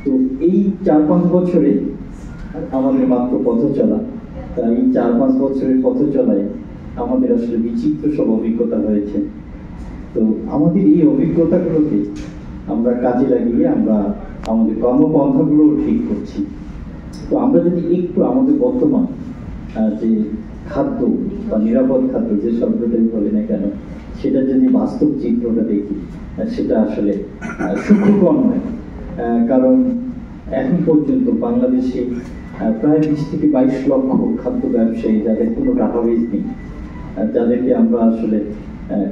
তো এই 4-5 বছরে আমাদের মাত্র পথ চলা, তাই এই 4-5 বছরের পথ চলায় আমাদের আসলে বিচিত্র সব অভিজ্ঞতা হয়েছে। তো আমাদের এই অভিজ্ঞতাগুলোকে আমরা কাজে লাগিয়ে আমরা আমাদের কর্মপন্থাগুলো ঠিক করছি। তো আমরা যদি একটু আমাদের বর্তমান যে খাদ্য বা নিরাপদ খাদ্য যে শব্দটাই বলি না কেন, সেটা যদি বাস্তব চিত্রটা দেখি, সেটা আসলে সুখকর নয়। কারণ এখন পর্যন্ত বাংলাদেশে প্রায় 20 থেকে 22 লক্ষ খাদ্য ব্যবসায়ী যাদের কোনো ডাটাবেজ নেই, যাদেরকে আমরা আসলে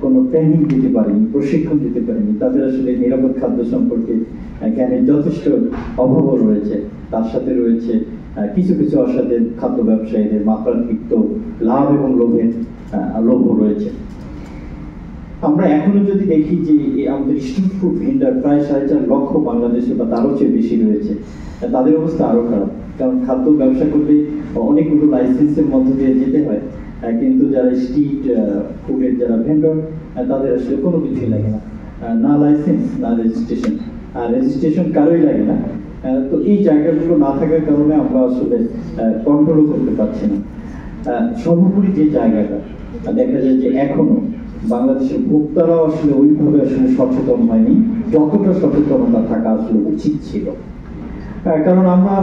কোনো ট্রেনিং দিতে পারিনি, প্রশিক্ষণ দিতে পারিনি, তাদের আসলে নিরাপদ খাদ্য সম্পর্কে জ্ঞানের যথেষ্ট অভাবও রয়েছে। তার সাথে রয়েছে কিছু কিছু অসাধু খাদ্য ব্যবসায়ীদের মাত্রাতিরিক্ত লাভ এবং লোভ রয়েছে। আমরা এখনো যদি দেখি যে আমাদের স্ট্রিট ফুড ভেন্ডার প্রায় 4.5 লক্ষ বাংলাদেশে বা তারও চেয়ে বেশি রয়েছে, তাদের অবস্থা আরো খারাপ। কারণ খাদ্য ব্যবসা করলে অনেকগুলো লাইসেন্সের মধ্য দিয়ে যেতে হয়, কিন্তু যারা স্ট্রিট ফুডের যারা ভেন্ডর, তাদের আসলে কোনো কিছুই লাগে না, না লাইসেন্স না রেজিস্ট্রেশন, আর রেজিস্ট্রেশন কারোই লাগে না। তো এই জায়গাগুলো না থাকার কারণে আমরা আসলে কন্ট্রোলও করতে পারছি না। সর্বোপরি যে জায়গাটা দেখা যায় যে এখনো বাংলাদেশের ভোক্তারাও আসলে ওইভাবে আসলে সচেতন হয়নি, যতটা সচেতনতা থাকা আসলে উচিত ছিল। কারণ আমরা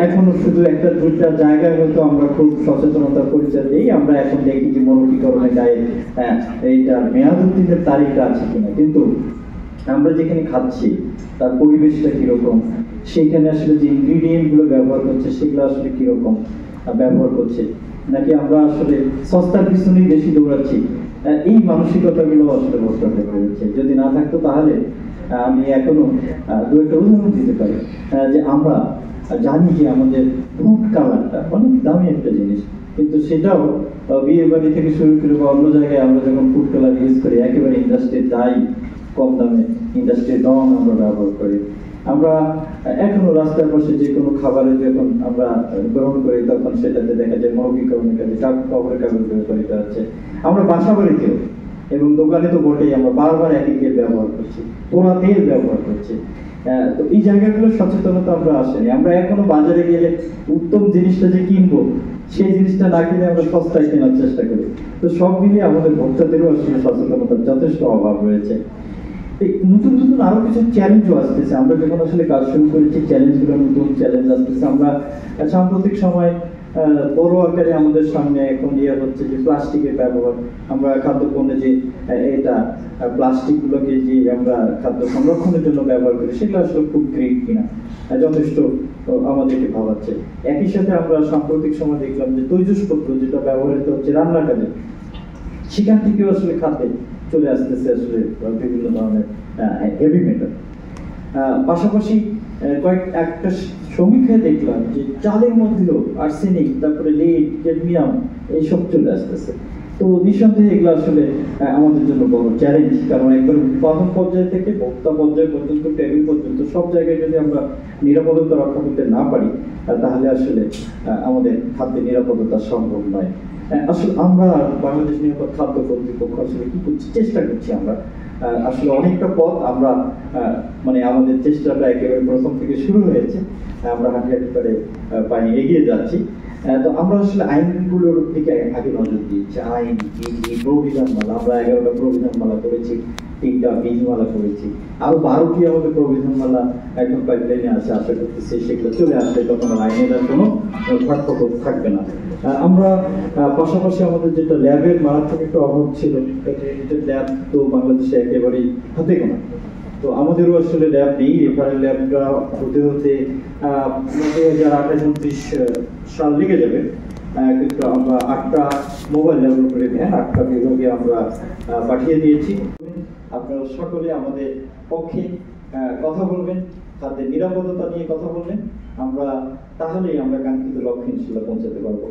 এখনো শুধু একটা দুইটা জায়গায় হয়তো আমরা খুব সচেতনতার পরিচয় দিই। আমরা এখন দেখি যে মৌখিকরণের গায়ে এইটার মেয়াদ উত্তীর্ণের তারিখটা আছে কিনা, কিন্তু আমরা যেখানে খাচ্ছি তার পরিবেশটা কিরকম, সেইখানে আসলে যে ইনগ্রিডিয়েন্ট গুলো ব্যবহার করছে সেগুলো আসলে কিরকম ব্যবহার করছে, নাকি আমরা আসলে সস্তার পিছনেই বেশি দৌড়াচ্ছি, এই মানসিকতাগুলো আসলে বর্তমান হয়ে রয়েছে। যদি না থাকতো তাহলে আমি এখনো দু একটা উদাহরণ দিতে পারি যে আমরা জানি যে আমাদের ফুড কালারটা অনেক দামি একটা জিনিস, কিন্তু সেটাও বিয়ে বাড়ি থেকে শুরু করে বা অন্য জায়গায় আমরা যখন ফুড কালার ইউজ করি একেবারে ইন্ডাস্ট্রির ডাই, কম দামে ইন্ডাস্ট্রির রং আমরা ব্যবহার করি। আমরা এখনো রাস্তার পাশে যে কোনো খাবারে যখন আমরা গ্রহণ করি তখন সেটাতে দেখা যায় মৌখিকরণের কাজে খবরের কাগজ ব্যবহার করা হচ্ছে। আমরা বাসা বাড়িতেও এবং দোকানে তো বটেই আমরা বারবার একই তেল ব্যবহার করছি, পোড়া তেল ব্যবহার করছি। তো এই জায়গাগুলোর সচেতনতা আমরা আসেনি। আমরা এখনো বাজারে গেলে উত্তম জিনিসটা যে কিনবো সেই জিনিসটা না কিনে আমরা সস্তায় কেনার চেষ্টা করি। তো সব মিলিয়ে আমাদের ভোক্তাদেরও আসলে সচেতনতার যথেষ্ট অভাব রয়েছে। নতুন নতুন আরো কিছু চ্যালেঞ্জও আসতেছে। আমরা যখন আসলে কাজ শুরু করেছি চ্যালেঞ্জগুলো, নতুন চ্যালেঞ্জ আসতেছে। আমরা সাম্প্রতিক সময় বড় আকারে আমাদের সামনে এখন হচ্ছে যে প্লাস্টিকের ব্যবহার। আমরা খাদ্যপণ্যে যে এটা প্লাস্টিক গুলোকে যে আমরা খাদ্য সংরক্ষণের জন্য ব্যবহার করি সেটা আসলে খুব গ্রেট কিনা যথেষ্ট আমাদেরকে ভাবাচ্ছে। একই সাথে আমরা সাম্প্রতিক সময় দেখলাম যে তৈজসপত্র যেটা ব্যবহৃত হচ্ছে রান্নার কাজে, সেখান থেকেও আসলে খাদ্যে চলে আসতেছে আসলে বিভিন্ন ধরনের হেভি মেটাল। পাশাপাশি একটা সমীক্ষায় দেখলাম যে চালের মধ্যেও আর্সেনিক, তারপরে লেড, ক্যাডমিয়াম এইসব চলে আসতেছে। তো নিঃসন্দেহে এগুলো আসলে আমাদের জন্য বড় চ্যালেঞ্জ। কারণ একবার উৎপাদন পর্যায় থেকে ভোক্তা পর্যায় পর্যন্ত, টেবিল পর্যন্ত সব জায়গায় যদি আমরা নিরাপত্তা রক্ষা করতে না পারি তাহলে আসলে আমাদের খাদ্যের নিরাপত্তা সম্ভব নয়। আসলে আমরা বাংলাদেশ নিরাপদ খাদ্য কর্তৃপক্ষ আসলে কি করছি, চেষ্টা করছি আমরা আসলে অনেকটা পথ আমরা মানে আমাদের চেষ্টাটা একেবারে প্রথম থেকে শুরু হয়েছে, আমরা হাঁটি হাঁটি করে পায়ে এগিয়ে যাচ্ছি। তো আমরা আসলে আইনগুলোর দিকে আগে নজর দিয়েছি। আইন, প্রবিধানমালা, আমরা 11টা প্রবিধানমালা করেছি, 3টা বিধিমালা করেছি, আরো 12টি আমাদের প্রবিধানমালা এখন পাইপলাইনে আছে। আশা করতেছি সেগুলো চলে আসলে তখন আইনের আর কোনো পার্থক্য থাকবে না। আমরা পাশাপাশি আমাদের যেটা ল্যাবের মারাত্মক একটা অভাব ছিল, ল্যাব তো বাংলাদেশে একেবারেই হাতে গোনা। তো আমাদেরও আসলে ল্যাব নেই। রেফারেল ল্যাবটা হতে হতে 2028-29 সাল লেগে যাবে। কিন্তু আমরা 8টা মোবাইল ল্যাবরেটরি ভ্যান 8টা বিভাগে আমরা পাঠিয়ে দিয়েছি। আপনারা সকলে আমাদের পক্ষে কথা বলবেন, তাদের নিরাপত্তা নিয়ে কথা বলবেন, তাহলেই আমরা কাঙ্ক্ষিত লক্ষ্যে ইনশাআল্লাহ পৌঁছাতে পারবো।